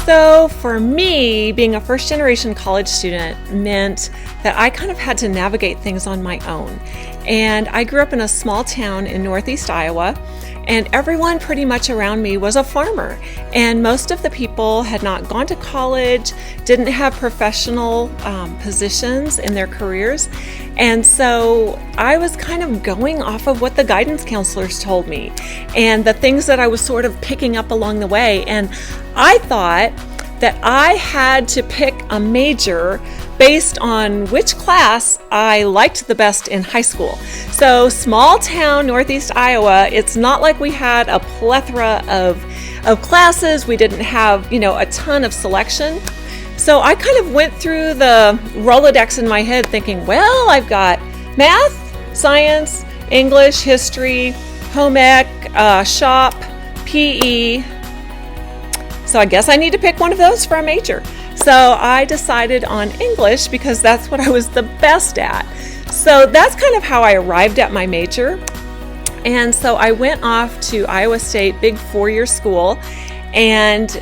So for me, being a first-generation college student meant that I kind of had to navigate things on my own. And I grew up in a small town in northeast Iowa, and everyone pretty much around me was a farmer. And most of the people had not gone to college, didn't have professional positions in their careers. And so I was kind of going off of what the guidance counselors told me and the things that I was sort of picking up along the way. And I thought that I had to pick a major based on which class I liked the best in high school. So small town, northeast Iowa, it's not like we had a plethora of classes. We didn't have, a ton of selection. So I kind of went through the Rolodex in my head thinking, well, I've got math, science, English, history, home ec, shop, PE. So I guess I need to pick one of those for a major. So I decided on English because that's what I was the best at. So that's kind of how I arrived at my major. And so I went off to Iowa State, big 4-year school, and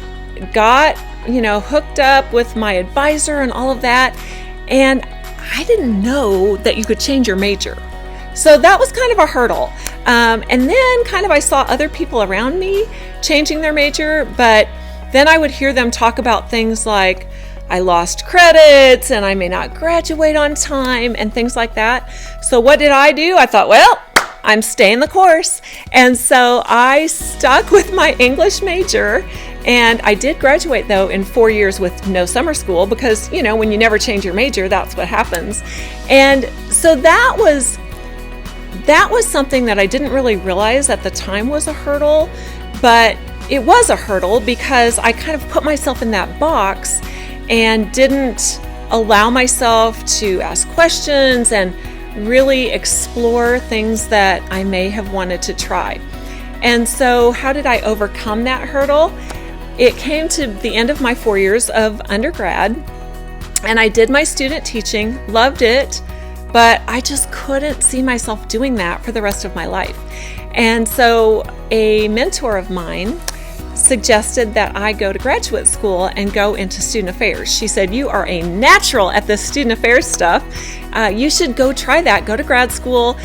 got, hooked up with my advisor and all of that. And I didn't know that you could change your major. So that was kind of a hurdle. And then kind of I saw other people around me changing their major, but then I would hear them talk about things like I lost credits and I may not graduate on time and things like that. So what did I do? I thought, well, I'm staying the course. And so I stuck with my English major, and I did graduate though in 4 years with no summer school because, when you never change your major, that's what happens. And so that was something that I didn't really realize at the time was a hurdle, but it was a hurdle because I kind of put myself in that box and didn't allow myself to ask questions and really explore things that I may have wanted to try. And so how did I overcome that hurdle? It came to the end of my 4 years of undergrad, and I did my student teaching, loved it, but I just couldn't see myself doing that for the rest of my life. And so a mentor of mine suggested that I go to graduate school and go into student affairs. She said, you are a natural at this student affairs stuff. You should go try that. Go to grad school,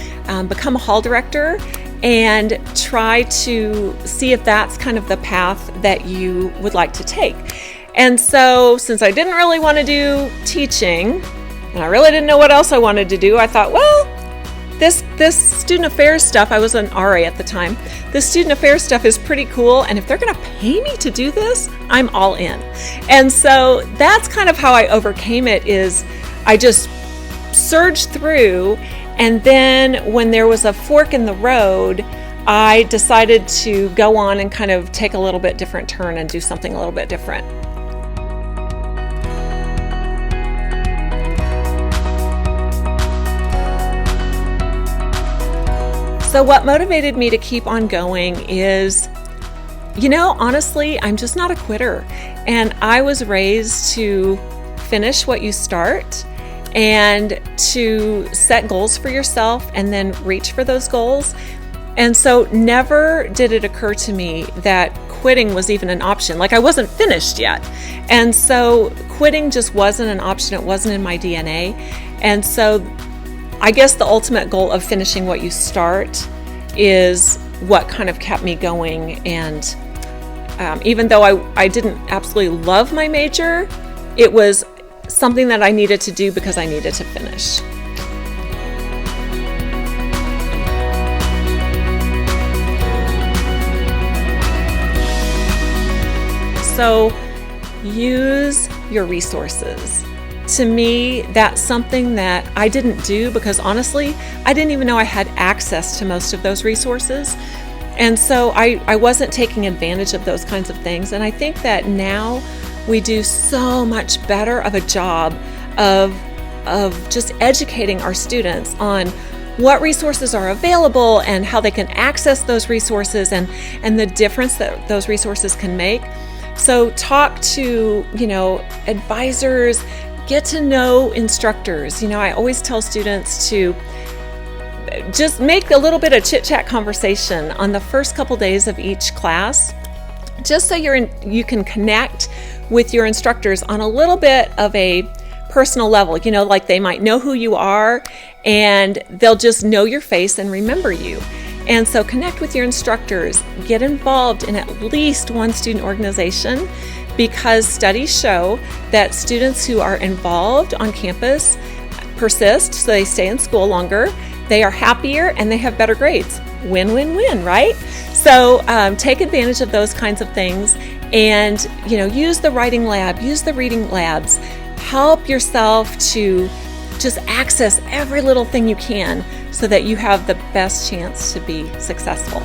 become a hall director, and try to see if that's kind of the path that you would like to take. And so since I didn't really want to do teaching, and I really didn't know what else I wanted to do, I thought, well, this student affairs stuff, I was an RA at the time, this student affairs stuff is pretty cool, and if they're going to pay me to do this, I'm all in. And so that's kind of how I overcame it, is I just surged through, and then when there was a fork in the road, I decided to go on and kind of take a little bit different turn and do something a little bit different. So what motivated me to keep on going is, honestly, I'm just not a quitter. And I was raised to finish what you start and to set goals for yourself and then reach for those goals. And so never did it occur to me that quitting was even an option. Like, I wasn't finished yet. And so quitting just wasn't an option. It wasn't in my DNA. And so I guess the ultimate goal of finishing what you start is what kind of kept me going. And even though I didn't absolutely love my major, it was something that I needed to do because I needed to finish. So use your resources. To me, that's something that I didn't do because honestly, I didn't even know I had access to most of those resources. And so I wasn't taking advantage of those kinds of things. And I think that now we do so much better of a job of just educating our students on what resources are available and how they can access those resources and the difference that those resources can make. So talk to, advisors, get to know instructors. I always tell students to just make a little bit of chit-chat conversation on the first couple days of each class, just so you can connect with your instructors on a little bit of a personal level, like they might know who you are and they'll just know your face and remember you. And so connect with your instructors, get involved in at least one student organization, because studies show that students who are involved on campus persist, so they stay in school longer, they are happier, and they have better grades. Win, win, win, right? So take advantage of those kinds of things, and use the writing lab, use the reading labs. Help yourself to just access every little thing you can so that you have the best chance to be successful.